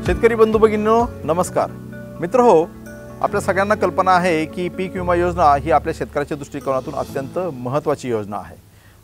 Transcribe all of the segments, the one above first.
शेतकरी बंधू भगिनींनो नमस्कार। मित्रहो, आपल्या सगळ्यांना कल्पना आहे की पीक विमा योजना ही आपल्या शेतकऱ्याच्या दृष्टिकोनातून अत्यंत महत्त्वाची योजना आहे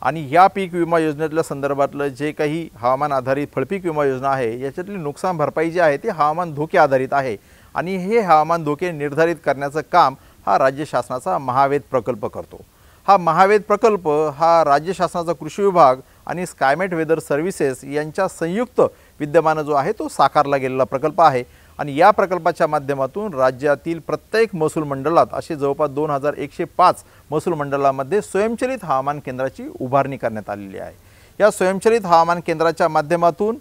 आणि या पीक विमा योजनेतल्या संदर्भातलं जे काही हवामान आधारित फळपीक विमा योजना आहे याच्यातली नुकसान भरपाई जी आहे ती हवामान धोके आधारित आहे आणि हे हवामान धोके निर्धारित करण्याचं काम हा राज्य शासनाचा महावेद प्रकल्प करतो। हा महावेद प्रकल्प हा राज्य शासनाचा कृषी विभाग आणि स्कायमेट वेदर सर्व्हिसेस यांच्या संयुक्त विद्यमानं जो आहे तो साकारला गेलेला प्रकल्प आहे आणि या प्रकल्पाच्या माध्यमातून राज्यातील प्रत्येक महसूल मंडळात असे जवळपास 2105 महसूल मंडळामध्ये स्वयंचलित हवामान केंद्राची उभारणी करण्यात आलेली आहे। या स्वयंचलित हवामान केंद्राच्या माध्यमातून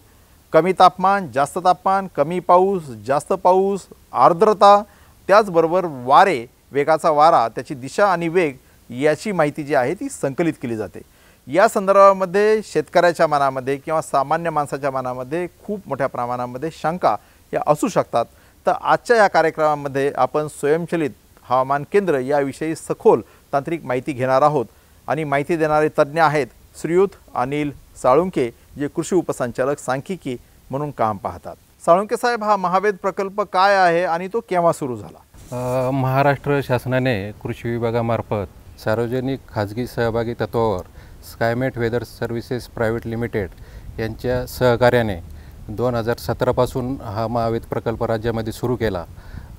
कमी तापमान, जास्त तापमान, कमी पाऊस, जास्त पाऊस, आर्द्रता, त्याचबरोबर वारे, वेगाचा वारा, त्याची दिशा आणि वेग याची माहिती जी आहे ती संकलित केली जाते। या संदर्भामध्ये शेतकऱ्याच्या मनामध्ये किंवा सामान्य माणसाच्या मनामध्ये खूप मोठ्या प्रमाणामध्ये शंका या असू शकतात। तर आजच्या या कार्यक्रमामध्ये आपण स्वयंचलित हवामान केंद्र याविषयी सखोल तांत्रिक माहिती घेणार आहोत आणि माहिती देणारे तज्ञ आहेत श्रीयुत अनिल साळुंके, जे कृषी उपसंचालक सांख्यिकी म्हणून काम पाहतात। साळुंके साहेब, हा महावेद प्रकल्प काय आहे आणि तो केव्हा सुरू झाला? महाराष्ट्र शासनाने कृषी विभागामार्फत सार्वजनिक खाजगी सहभागी तत्वावर Skymet weather services private limited यांच्या सहकार्याने 2017 पासून हा महावेद प्रकल्प राज्यामध्ये सुरू केला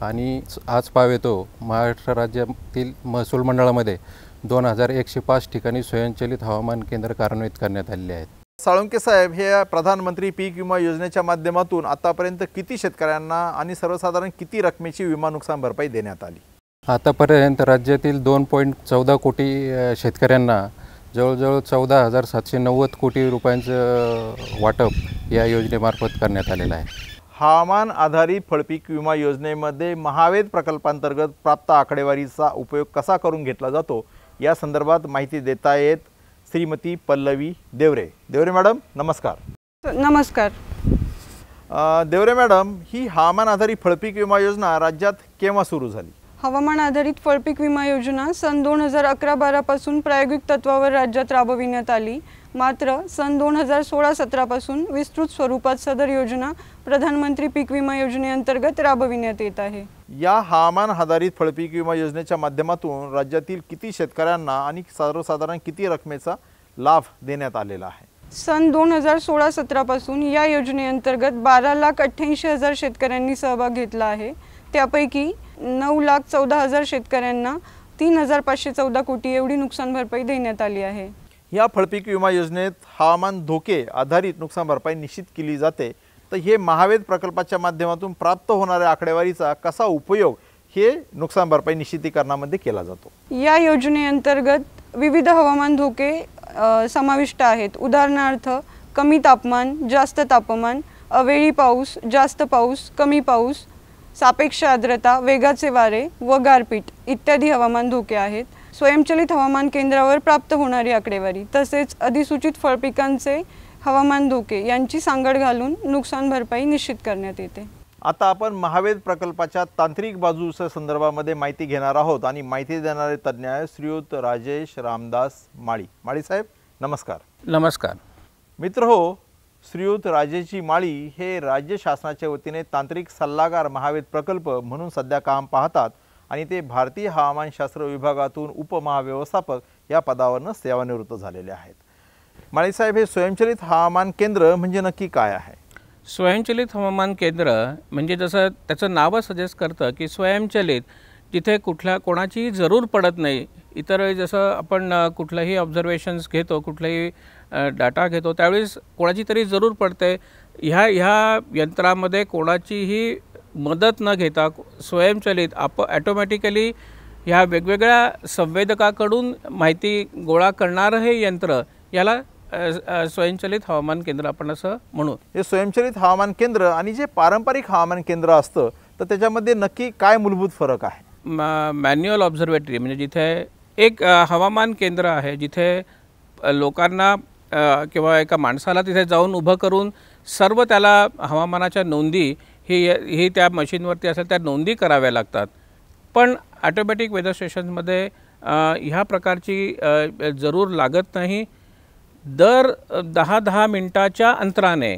आणि आज पावेतो महाराष्ट्र राज्यातील महसूल मंडळामध्ये 2105 ठिकाणी स्वयंचलित हवामान केंद्र कार्यान्वित करण्यात आलेले आहेत। साळुंके साहेब, हे प्रधानमंत्री पीक विमा योजनेच्या माध्यमातून आतापर्यंत किती शेतकऱ्यांना आणि सर्वसाधारण किती रकमेची विमा नुकसान भरपाई देण्यात आली? आतापर्यंत राज्यातील 2.14 कोटी शेतकऱ्यांना जवळजवळ 14,790 कोटी रुपयांचं वाटप या योजनेमार्फत करण्यात आलेलं आहे। हवामान आधारित फळपीक विमा योजनेमध्ये महावेद प्रकल्पांतर्गत प्राप्त आकडेवारीचा उपयोग कसा करून घेतला जातो या संदर्भात माहिती देत आहेत श्रीमती पल्लवी देवरे। देवरे मॅडम नमस्कार। नमस्कार। देवरे मॅडम, ही हवामान आधारित फळपीक विमा योजना राज्यात केव्हा सुरू झाली? हवामान आधारित फळपीक विमा योजना सन 2011-12 पासून प्रायोगिक तत्वावर राज्यात राबविण्यात आली। मात्र सन 2016-17 पासून विस्तृत स्वरूपात सदर योजना प्रधानमंत्री पीक विमा योजनेअंतर्गत राबविण्यात येत आहे। या हवामान आधारित फळपीक विमा योजनेच्या माध्यमातून राज्यातील किती शेतकऱ्यांना आणि सर्वसाधारण किती रकमेचा लाभ देण्यात आलेला आहे? सन 2016-17 पासून या योजनेअंतर्गत 12,88,000 शेतकऱ्यांनी सहभाग घेतला आहे। त्यापैकी 9,14,000 शेतकऱ्यांना 3,514 कोटी एवढी नुकसान भरपाई देण्यात आली आहे। या फळपीक विमा योजनेत हवामान धोके आधारित नुकसान भरपाई निश्चित केली जाते। तर हे महावेद प्रकल्पाच्या माध्यमातून प्राप्त होणाऱ्या आकडेवारीचा कसा उपयोग हे नुकसान भरपाई निश्चितीकरणामध्ये केला जातो? या योजनेअंतर्गत विविध हवामान धोके समाविष्ट आहेत। उदाहरणार्थ कमी तापमान, जास्त तापमान, अवेळी पाऊस, जास्त पाऊस, कमी पाऊस, सापेक्ष आर्द्रता, वेगाचे वारे व गारपीट इत्यादी हवामान धोके आहेत। स्वयंचलित हवामान केंद्रावर प्राप्त होणारी आकडेवारी तसेच अधिसूचित फळपिकांचे हवामान धोके यांची सांगड घालून नुकसान भरपाई निश्चित करण्यात येते। आता आपण महावेद प्रकल्पाच्या तांत्रिक बाजूच्या संदर्भामध्ये माहिती घेणार आहोत आणि माहिती देणारे तज्ञ आहेत श्रीयुत राजेश रामदास माळी। माळी साहेब नमस्कार। नमस्कार मित्रहो, श्रीयुत राजेशजी माळी हे राज्य शासनाच्या वतीने तांत्रिक सल्लागार महावेद प्रकल्प म्हणून सध्या काम पाहतात आणि ते भारतीय हवामानशास्त्र विभागातून उपमहाव्यवस्थापक या पदावरून सेवानिवृत्त झालेले आहेत। माळी साहेब, हे स्वयंचलित हवामान केंद्र म्हणजे नक्की काय आहे? स्वयंचलित हवामान केंद्र म्हणजे जसं त्याचं नावच सजेस्ट करतं की स्वयंचलित, जिथे कोणाची जरूर पडत नाही। इतर वेळी जसं आपण कुठलंही ऑब्झर्वेशन्स घेतो, कुठलाही डाटा घेतो त्यावेळेस कोणाची तरी जरूर पडते। ह्या यंत्रामध्ये कोणाचीही मदत न घेता स्वयंचलित ऑटोमॅटिकली ह्या वेगवेगळ्या संवेदकाकडून माहिती गोळा करणारं हे यंत्र याला स्वयंचलित हवामान केंद्र आपण असं म्हणू। हे स्वयंचलित हवामान केंद्र आणि जे पारंपरिक हवामान केंद्र असतं तर त्याच्यामध्ये नक्की काय मूलभूत फरक आहे? मॅन्युअल ऑब्झर्वेटरी म्हणजे जिथे एक हवामान केंद्र आहे, जिथे लोकांना किंवा एका माणसाला तिथे जाऊन उभं करून सर्व त्याला हवामानाच्या नोंदी ही त्या मशीनवरती असेल त्या नोंदी कराव्या लागतात. पण ऑटोमॅटिक वेदर स्टेशनमध्ये ह्या प्रकारची जरूर लागत नाही. दर 10-10 मिनटाच्या अंतराने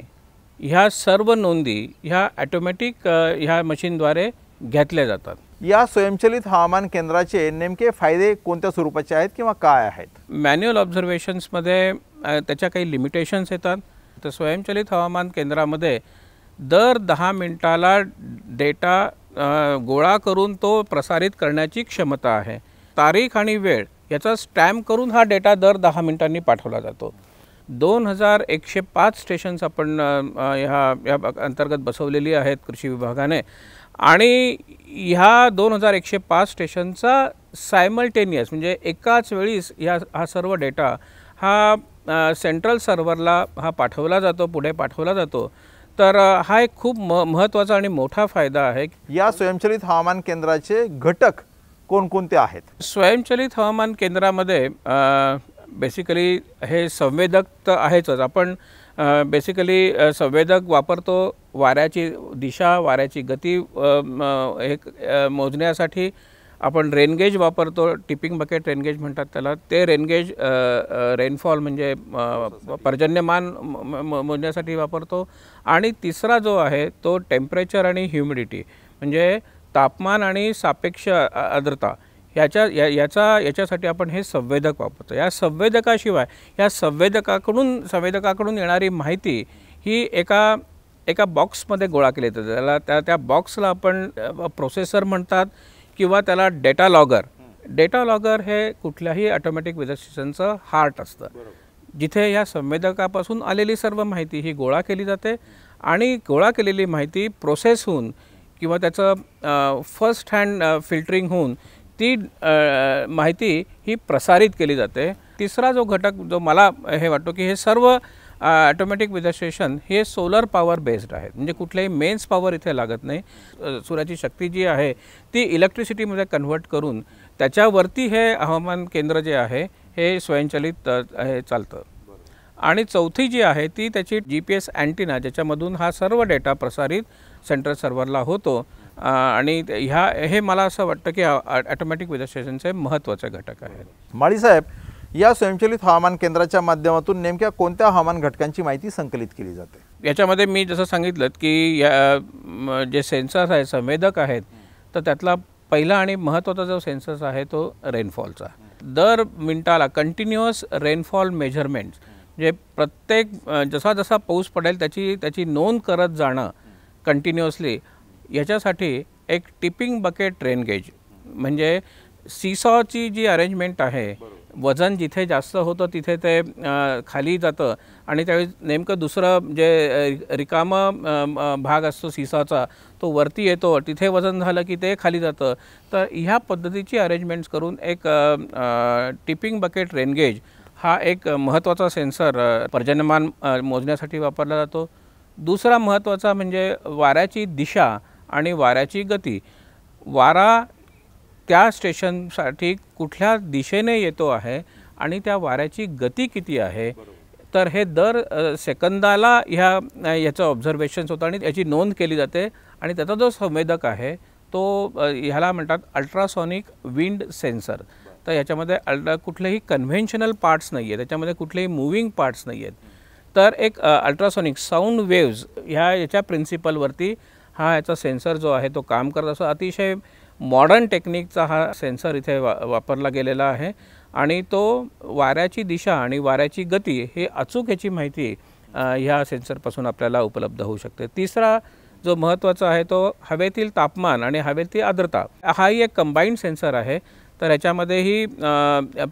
ह्या सर्व नोंदी ह्या ऑटोमॅटिक ह्या मशीनद्वारे घेतल्या जातात. या स्वयंचलित हवामान केंद्राचे नेमके फायदे कोणत्या स्वरूपाचे आहेत किंवा काय आहेत? मॅन्युअल ऑब्झर्वेशन्समध्ये त्याच्या काही लिमिटेशन्स येतात. तर स्वयंचलित हवामान केंद्रामध्ये दर 10 मिनटाला डेटा गोळा करून तो प्रसारित करण्याची क्षमता आहे. तारीख आणि वेळ याचा स्टॅम्प करून हा डेटा दर 10 मिनिटांनी पाठवला जातो. 2105 स्टेशन्स आपण ह्या अंतर्गत बसवलेली आहेत कृषी विभागाने आणि ह्या 2105 स्टेशनचा सायमल्टेनियस म्हणजे एकाच वेळीस हा सर्व डेटा हा सेंट्रल सर्व्हरला हा पाठवला जातो, पुढे पाठवला जातो. तर हा एक खूप महत्त्वाचा आणि मोठा फायदा आहे. या स्वयंचलित हवामान केंद्राचे घटक कोणकोणते आहेत? स्वयंचलित हवामान केंद्रामध्ये बेसिकली हे संवेदक तर आहेच. आपण बेसिकली संवेदक वापरतो वाऱ्याची दिशा, वाऱ्याची गती मोजण्यासाठी. आपण रेनगेज वापरतो, टिपिंग बकेट रेनगेज म्हणतात त्याला. ते रेनगेज रेनफॉल म्हणजे पर्जन्यमान मोजण्यासाठी वापरतो. आणि तिसरा जो आहे तो टेम्परेचर आणि ह्युमिडिटी म्हणजे तापमान आणि सापेक्ष आर्द्रता याच्यासाठी आपण हे संवेदक वापरतो. या संवेदकाशिवाय या संवेदकाकडून येणारी माहिती ही एका बॉक्समध्ये गोळा केली जाते. त्या बॉक्सला आपण प्रोसेसर म्हणतात किंवा त्याला डेटा लॉगर हे कुठल्याही ऑटोमॅटिक वेदर स्टेशनचं हार्ट असतं, जिथे या संवेदकापासून आलेली सर्व माहिती ही गोळा केली जाते आणि गोळा केलेली माहिती प्रोसेस होऊन किंवा त्याचं फर्स्ट हँड फिल्टरिंग होऊन ती माहिती ही प्रसारित केली जाते. तिसरा जो घटक जो मला हे वाटतो की हे सर्व ऑटोमॅटिक वेदर स्टेशन हे सोलर पॉवर बेस्ड आहेत. म्हणजे कुठल्याही मेन्स पॉवर इथे लागत नाही. सूर्याची शक्ती जी आहे ती इलेक्ट्रिसिटीमध्ये कन्व्हर्ट करून त्याच्यावरती हे हवामान केंद्र जे आहे हे स्वयंचलित हे चालतं. आणि चौथी जी आहे ती त्याची GPS अँटिना ज्याच्यामधून हा सर्व डेटा प्रसारित सेंट्रल सर्व्हरला होतो. आणि हे मला असं वाटतं की ऑटोमॅटिक वेदर स्टेशनचे महत्त्वाचे घटक आहेत. माळी साहेब, या स्वयंचलित हवामान केंद्राच्या माध्यमातून नेमक्या कोणत्या हवामान घटकांची माहिती संकलित केली जाते? याच्यामध्ये मी जसं सांगितलं की जे सेन्सर्स आहेत संवेदक आहेत, तर त्यातला पहिला आणि महत्त्वाचा जो सेन्सर्स आहे तो रेनफॉलचा. दर मिनिटाला कंटिन्युअस रेनफॉल मेजरमेंट्स म्हणजे प्रत्येक जसा जसा पाऊस पडेल त्याची नोंद करत जाणं कंटिन्युअसली. याच्यासाठी एक टिपिंग बकेट रेनगेज म्हणजे सीसॉची जी अरेंजमेंट आहे, वजन जिथे जास्त होतं तिथे ते खाली जातं आणि त्यावेळी नेमकं दुसरं जे रिकामं भाग असतो सीसॉचा तो वरती येतो, तिथे वजन झालं की ते खाली जातं. तर ह्या पद्धतीची अरेंजमेंट्स करून एक टिपिंग बकेट रेनगेज हा एक महत्त्वाचा सेन्सर पर्जन्यमान मोजण्यासाठी वापरला जातो. दुसरा महत्त्वाचा म्हणजे वाऱ्याची दिशा आणि वाऱ्याची गती. वारा त्या स्टेशनसाठी कुठल्या दिशेने येतो आहे आणि त्या वाऱ्याची गती किती आहे, तर हे दर सेकंदाला याचं ऑब्झर्वेशन्स होतं आणि याची नोंद केली जाते. आणि त्याचा जो संवेदक आहे तो ह्याला म्हणतात अल्ट्रासॉनिक विंड सेन्सर. तर याच्यामध्ये कुठलेही कन्व्हेन्शनल पार्ट्स नाही आहेत, त्याच्यामध्ये कुठलेही मूविंग पार्ट्स नाही आहेत. तर एक अल्ट्रासॉनिक साऊंड वेव्ज याच्या प्रिन्सिपलवरती याचा सेन्सर जो आहे तो काम करत असतो. अतिशय मॉडर्न टेक्निकचा हा सेन्सर इथे वापरला गेलेला आहे आणि तो वाऱ्याची दिशा आणि वाऱ्याची गती हे अचूक याची माहिती ह्या सेन्सरपासून आपल्याला उपलब्ध होऊ शकते. तिसरा जो महत्त्वाचा आहे तो हवेतील तापमान आणि हवेतील आर्द्रता. हाही एक कंबाईंड सेन्सर आहे. तर ह्याच्यामध्येही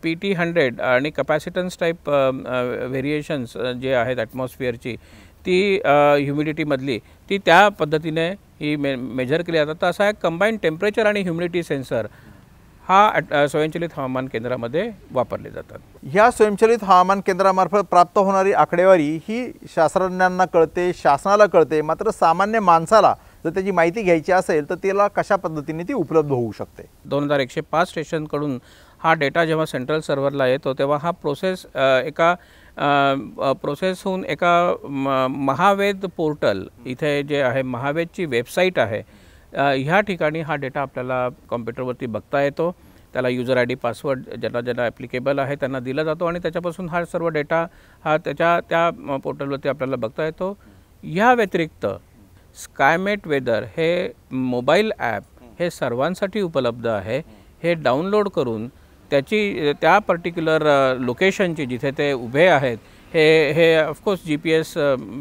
PT100 आणि कपॅसिटन्स टाईप व्हेरिएशन्स जे आहेत ॲटमॉस्फिअरची ती ह्युमिडिटीमधली ती त्या पद्धतीने ही मेजर केली जातात. तर असा एक कंबाईंड टेम्परेचर आणि ह्युमिडिटी सेन्सर हा स्वयंचलित हवामान केंद्रामध्ये वापरले जातात. ह्या स्वयंचलित हवामान केंद्रामार्फत प्राप्त होणारी आकडेवारी ही शास्त्रज्ञांना कळते, शासनाला कळते, मात्र सामान्य माणसाला जर त्याची माहिती घ्यायची असेल तर त्याला कशा पद्धतीने ती उपलब्ध होऊ शकते? 2105 स्टेशनकडून हा डेटा जेव्हा सेंट्रल सर्व्हरला येतो तेव्हा हा प्रोसेस एका प्रोसेसहून एका महावेद पोर्टल इथे जे आहे महावेदची वेबसाईट आहे ह्या ठिकाणी हा डेटा आपल्याला कॉम्प्युटरवरती बघता येतो. त्याला युजर ID पासवर्ड ज्याला ॲप्लिकेबल आहे त्यांना दिला जातो आणि त्याच्यापासून हा सर्व डेटा हा त्या पोर्टलवरती आपल्याला बघता येतो. ह्या व्यतिरिक्त स्कायमेट वेदर हे मोबाईल ॲप हे सर्वांसाठी उपलब्ध आहे. हे डाउनलोड करून त्या पर्टिक्युलर लोकेशनची जिथे ते उभे आहेत हे ऑफकोर्स GPS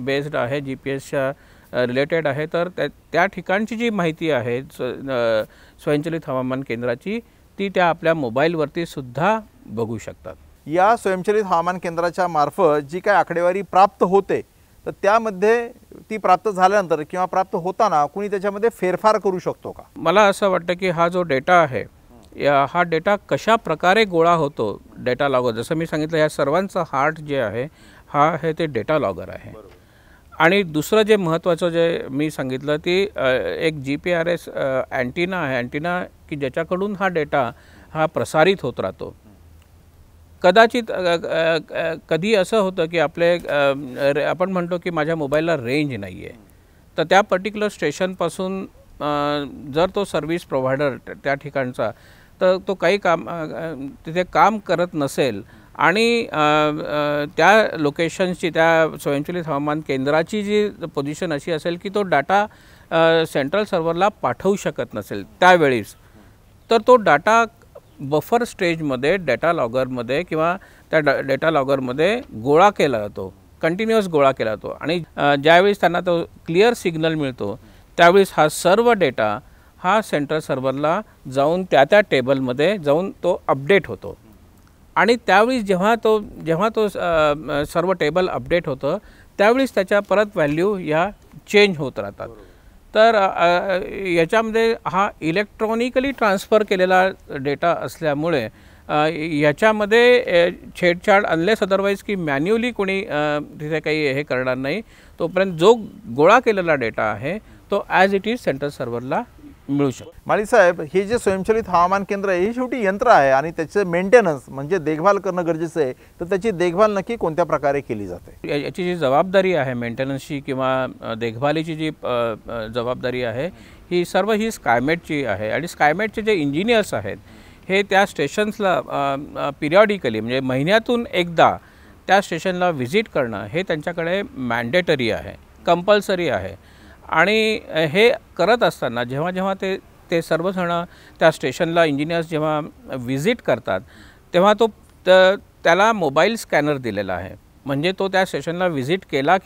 बेस्ड आहे, GPSच्या रिलेटेड आहे. तर त्या ठिकाणची जी माहिती आहे स्वयंचलित हवामान केंद्राची ती त्या आपल्या मोबाईलवरती सुद्धा बघू शकतात. या स्वयंचलित हवामान केंद्राच्या मार्फत जी काही आकडेवारी प्राप्त होते तर त्यामध्ये ती प्राप्त झाल्यानंतर किंवा प्राप्त होताना कुणी त्याच्यामध्ये फेरफार करू शकतो का? मला असं वाटतं की हा जो डेटा आहे हा डेटा कशा प्रकारे गोळा होतो डेटा लॉगर, जसं मी सांगितलं ह्या सर्वांचं हार्ट जे आहे ते डेटा लॉगर आहे. आणि दुसरं जे महत्त्वाचं जे मी सांगितलं ती एक GPRS अँटिना आहे, अँटिना की ज्याच्याकडून हा डेटा हा प्रसारित होत राहतो. कदाचित कधी असं होतं की आपण म्हणतो की माझ्या मोबाईलला रेंज नाही आहे, तर त्या पर्टिक्युलर स्टेशनपासून जर तो सर्व्हिस प्रोव्हायडर त्या ठिकाणचा तर तो काही तिथे काम करत नसेल आणि त्या लोकेशनची त्या स्वयंचलित हवामान केंद्राची जी पोझिशन अशी असेल की तो डाटा सेंट्रल सर्व्हरला पाठवू शकत नसेल त्यावेळीच, तर तो डाटा बफर स्टेजमध्ये डेटा लॉगरमध्ये किंवा त्या डेटा लॉगरमध्ये गोळा केला जातो, कंटिन्युअस गोळा केला जातो. आणि ज्यावेळेस त्यांना तो क्लिअर सिग्नल मिळतो त्यावेळेस हा सर्व डेटा हा सेंट्रल सर्व्हरला जाऊन त्या टेबलमध्ये जाऊन तो अपडेट होतो. आणि त्यावेळेस जेव्हा तो सर्व टेबल अपडेट होतं त्यावेळेस त्याच्या परत व्हॅल्यू ह्या चेंज होत राहतात. तर याच्यामध्ये हा इलेक्ट्रॉनिकली ट्रान्सफर केलेला डेटा असल्यामुळे याच्यामध्ये छेडछाड अनलेस अदरवाईज की मॅन्युअली कोणी तिथे काही हे करणार नाही. तोपर्यंत जो गोळा केलेला डेटा आहे तो ॲज इट इज सेंट्रल सर्व्हरला मिळू शकतो. माळी साहेब, हे जे स्वयंचलित हवामान केंद्र आहे हे शेवटी यंत्र आहे आणि त्याचे मेंटेनन्स म्हणजे देखभाल करणं गरजेचं आहे. तर त्याची देखभाल नक्की कोणत्या प्रकारे केली जाते? याची जी जबाबदारी आहे मेंटेनन्सची किंवा देखभालीची जी जबाबदारी आहे ही सर्व ही स्कायमेटची आहे. आणि स्कायमेटचे जे इंजिनियर्स आहेत हे त्या स्टेशन्सला पिरियॉडिकली म्हणजे महिन्यातून एकदा त्या स्टेशनला व्हिजिट करणं हे त्यांच्याकडे मॅन्डेटरी आहे, कंपल्सरी आहे. आणि हे करत असताना जेव्हा ते सर्वजण त्या स्टेशनला इंजिनियर्स जेव्हा व्हिजिट करतात तेव्हा त्याला मोबाईल स्कॅनर दिलेला आहे. म्हणजे तो त्या स्टेशनला व्हिजिट गेला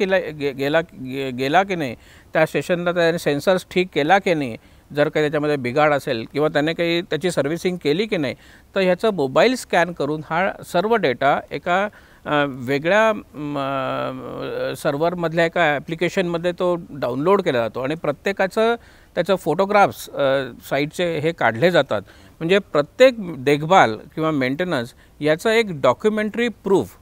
की नाही, त्या स्टेशनला त्याने सेन्सर्स ठीक केला की नाही, जर काही त्याच्यामध्ये बिघाड असेल किंवा त्याने काही त्याची सर्व्हिसिंग केली की नाही, तर ह्याचं मोबाईल स्कॅन करून हा सर्व डेटा एका वेगळ्या सर्व्हरमधल्या एका ॲप्लिकेशनमध्ये तो डाउनलोड केला जातो आणि प्रत्येकाचं त्याचं फोटोग्राफ्स साईटचे हे काढले जातात. म्हणजे प्रत्येक देखभाल किंवा मेंटेनन्स याचं एक डॉक्युमेंटरी प्रूफ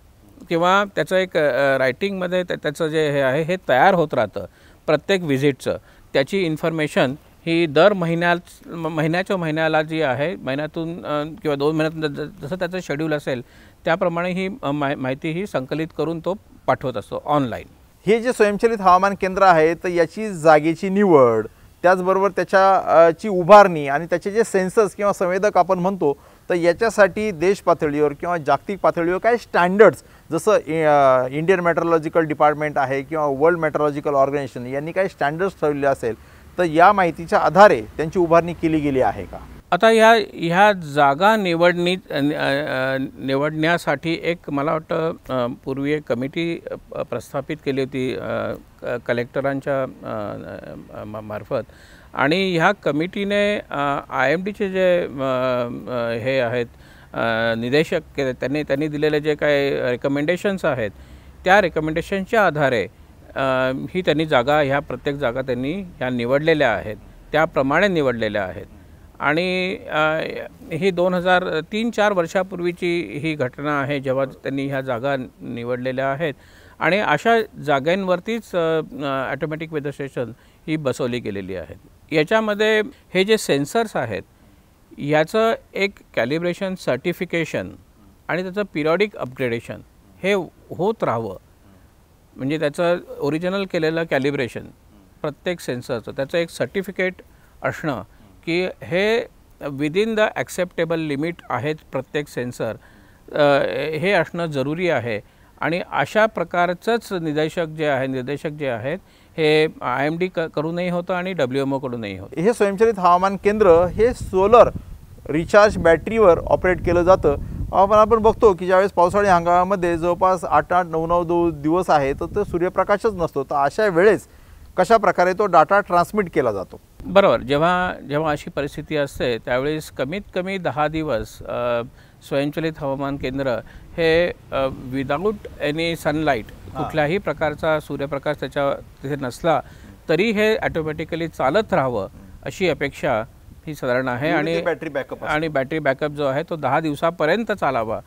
किंवा त्याचं एक रायटिंगमध्ये त्याचं जे हे आहे हे तयार होत राहतं. प्रत्येक व्हिजिटचं त्याची इन्फॉर्मेशन ही दर महिन्याच्या महिन्याला जी आहे, महिन्यातून किंवा 2 महिन्यातून जसं त्याचं शेड्यूल असेल त्याप्रमाणे ही माहिती ही संकलित करून तो पाठवत असतो ऑनलाईन. हे जे स्वयंचलित हवामान केंद्र आहे तर याची जागेची निवड, त्याचबरोबर त्याची उभारणी आणि त्याचे जे सेन्सर्स किंवा संवेदक आपण म्हणतो तर याच्यासाठी देश पातळीवर किंवा जागतिक पातळीवर काय स्टँडर्ड्स जसं इंडियन मेट्रोलॉजिकल डिपार्टमेंट आहे किंवा वर्ल्ड मेट्रोलॉजिकल ऑर्गनायझेशन यांनी काही स्टँडर्ड्स ठरवले असेल तर या माहितीच्या आधारे त्यांची उभारणी केली गेली आहे का? आता ह्या जागा निवडण्यासाठी एक मला वाटतं पूर्वी एक कमिटी प्रस्थापित केली होती कलेक्टरांच्या मार्फत. आणि ह्या कमिटीने IMDचे जे हे आहेत निदेशक त्यांनी दिलेले जे काही रेकमेंडेशन्स आहेत त्या रेकमेंडेशनच्या आधारे ही त्यांनी ह्या प्रत्येक जागा त्यांनी ह्या निवडलेल्या आहेत, त्याप्रमाणे निवडलेल्या आहेत. आणि ही 2003-4 वर्षापूर्वीची ही घटना आहे जेव्हा त्यांनी ह्या जागा निवडलेल्या आहेत. आणि अशा जागांवरतीच ऑटोमॅटिक वेदर स्टेशन ही बसवली गेलेली आहेत। याच्यामध्ये हे जे सेन्सर्स आहेत याचं एक कॅलिब्रेशन, सर्टिफिकेशन आणि त्याचं पिरियॉडिक अपग्रेडेशन हे होत राहावं, म्हणजे त्याचं ओरिजिनल केलेलं कॅलिब्रेशन प्रत्येक सेन्सरचं त्याचं एक सर्टिफिकेट असणं की हे विदिन द ॲक्सेप्टेबल लिमिट आहेत प्रत्येक सेन्सर, हे असणं जरुरी आहे। आणि अशा प्रकारचंच निर्देशक जे आहेत हे IMD कडूनही होतं आणि WMO कडूनही होतं। हे स्वयंचलित हवामान केंद्र हे सोलर रिचार्ज बॅटरीवर ऑपरेट केलं जातं। आपण बघतो की ज्यावेळेस पावसाळी हंगामामध्ये जवळपास 8-8, 9-9 दिवस आहे तर ते सूर्यप्रकाशच नसतो, तर अशा वेळेस कशा प्रकारे तो डाटा ट्रान्समिट केला जातो? बरोबर, जेव्हा अशी परिस्थिती असते त्यावेळेस कमीत कमी 10 दिवस स्वयंचलित हवामान केंद्र हे विदाऊट एनी सनलाईट, कुठल्याही प्रकारचा सूर्यप्रकाश तिथे नसला तरी हे ऑटोमॅटिकली चालत राहावं अशी अपेक्षा ही साधारण आहे। आणि बॅटरी बॅकअप जो आहे तो 10 दिवसापर्यंत चालावा,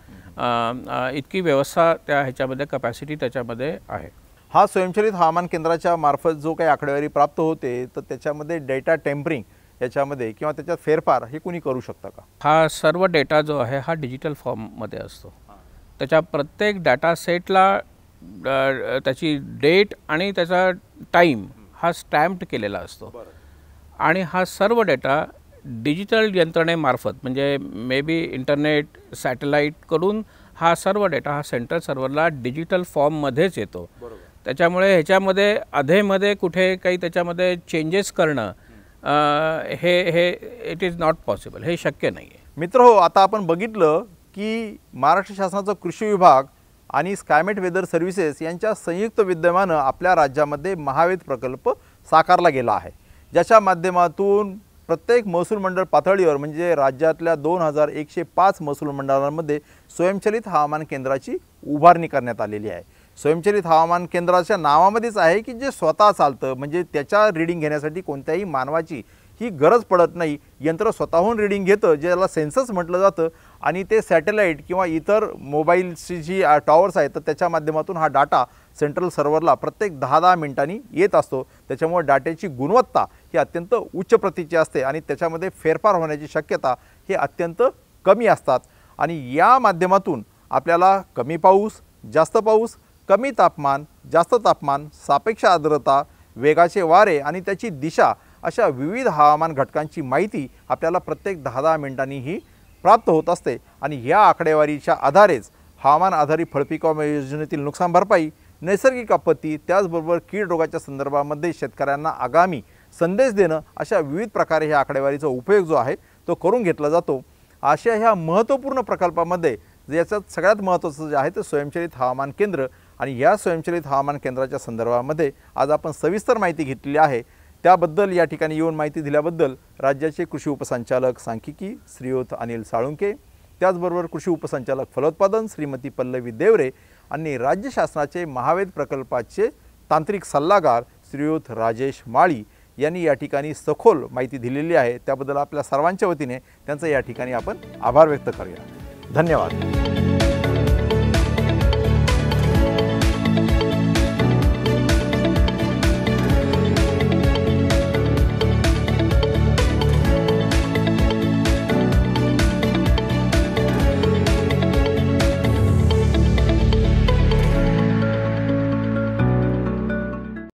इतकी व्यवस्था ह्याच्यामध्ये कॅपॅसिटी त्याच्यामध्ये आहे। हा स्वयंचलित हवामान केंद्राच्या मार्फत जो काही आकडेवारी प्राप्त होते तर त्याच्यामध्ये डेटा टेम्परिंग याच्यामध्ये किंवा त्याच्यात फेरफार हे कोणी करू शकतं का? हा सर्व डेटा जो आहे हा डिजिटल फॉर्ममध्ये असतो। त्याच्या प्रत्येक डाटा सेटला त्याची डेट आणि त्याचा टाईम हा स्टॅम्प्ड केलेला असतो आणि हा सर्व डेटा डिजिटल यंत्रणेमार्फत म्हणजे मे बी इंटरनेट, सॅटेलाईटकडून हा सर्व डेटा हा सेंट्रल सर्व्हरला डिजिटल फॉर्ममध्येच येतो। त्याच्यामुळे ह्याच्यामध्ये अधेमध्ये कुठे काही त्याच्यामध्ये चेंजेस करणं हे इट इज नॉट पॉसिबल, हे शक्य नाही आहे। मित्रहो, आता आपण बघितलं की महाराष्ट्र शासनाचा कृषी विभाग आणि स्कायमेट वेदर सर्व्हिसेस यांच्या संयुक्त विद्यमानं आपल्या राज्यामध्ये महावेद प्रकल्प साकारला गेला आहे, ज्याच्या माध्यमातून प्रत्येक महसूल मंडळ पातळीवर म्हणजे राज्यातल्या 2105 महसूल मंडळांमध्ये स्वयंचलित हवामान केंद्राची उभारणी करण्यात आलेली आहे। स्वयंचलित हवामान केंद्राच्या नावामध्येच आहे की जे स्वतः चालतं, म्हणजे त्याच्या रीडिंग घेण्यासाठी कोणत्याही मानवाची ही गरज पडत नाही, यंत्र स्वतःहून रीडिंग घेतं, ज्याला सेन्सस म्हटलं जातं, आणि ते सॅटेलाईट किंवा इतर मोबाईलची जी टॉवर्स आहेत तर त्याच्या माध्यमातून हा डाटा सेंट्रल सर्व्हरला प्रत्येक 10-10 मिनिटांनी येत असतो। त्याच्यामुळे डाट्याची गुणवत्ता ही अत्यंत उच्च प्रतीची असते आणि त्याच्यामध्ये फेरफार होण्याची शक्यता ही अत्यंत कमी असतात। आणि या माध्यमातून आपल्याला कमी पाऊस, जास्त पाऊस, कमी तापमान, जास्त तापमान, सापेक्ष आर्द्रता, वेगाचे वारे आणि त्याची दिशा अशा विविध हवामान घटकांची माहिती आपल्याला प्रत्येक 10-10 मिनिटांनी ही प्राप्त होत असते। आणि या आकडेवारीच्या आधारेच हवामान आधारित फळपीक विमा योजनेतील नुकसान भरपाई, नैसर्गिक आपत्ती, त्याचबरोबर कीड रोगाच्या संदर्भामध्ये शेतकऱ्यांना आगामी संदेश देणं अशा विविध प्रकारे ह्या आकडेवारीचा उपयोग जो आहे तो करून घेतला जातो। अशा ह्या महत्त्वपूर्ण प्रकल्पामध्ये याच्यात सगळ्यात महत्त्वाचं जे आहे ते स्वयंचलित हवामान केंद्र, आणि या स्वयंचलित हवामान केंद्राच्या संदर्भामध्ये आज आपण सविस्तर माहिती घेतलेली आहे। त्याबद्दल या ठिकाणी येऊन माहिती दिल्याबद्दल राज्याचे कृषी उपसंचालक सांख्यिकी श्रीयुत अनिल साळुंके, त्याचबरोबर कृषी उपसंचालक फलोत्पादन श्रीमती पल्लवी देवरे आणि राज्य शासनाचे महावेद प्रकल्पाचे तांत्रिक सल्लागार श्रीयुत राजेश माळी यांनी या ठिकाणी सखोल माहिती दिलेली आहे। त्याबद्दल आपल्या सर्वांच्या वतीने त्यांचा या ठिकाणी आपण आभार व्यक्त करूया। धन्यवाद।